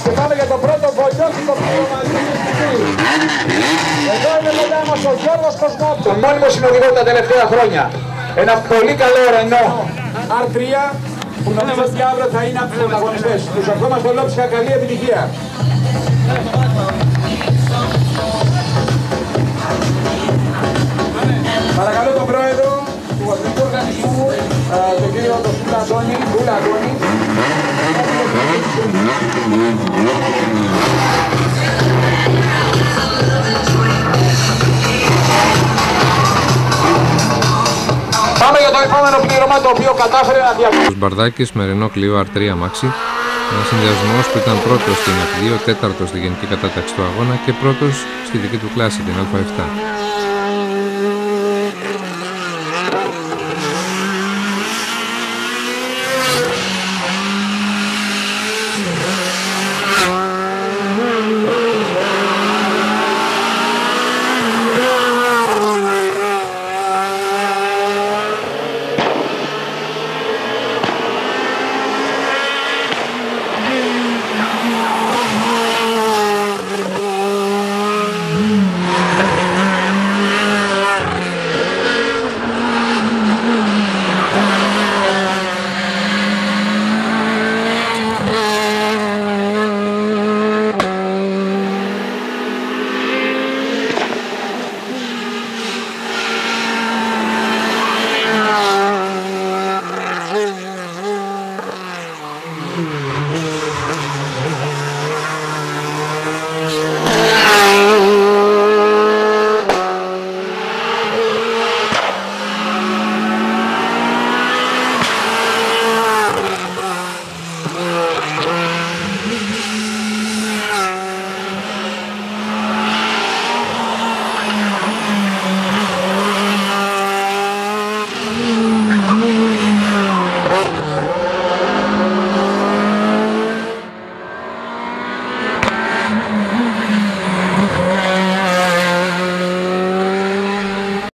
Και πάμε για το πρώτο βολιώτικο πλήρωμα του νησιού. Εδώ είναι κοντά μας ο Γιώργος Κοσμόπουλος. Τον μόνιμο συνοδηγό τα τελευταία χρόνια. Ένα πολύ καλό Ρενό R3 που νομίζω ότι αύριο θα είναι από τους πρωταγωνιστές. Τους ευχόμαστε ολόψυχα καλή επιτυχία. Παρακαλώ τον πρόεδρο του Αθλητικού Οργανισμού, τον κύριο Τοσούλα Αντώνη, Πάμε για το επόμενο πλήρωμα το οποίο κατάφερε να διαβάσει. Ο Μπαρδάκης με Renault Clio R3 Maxi, ένας συνδυασμός που ήταν πρώτος στην F2, τέταρτος στη γενική κατάταξη του αγώνα και πρώτος στη δική του κλάση, την Α7.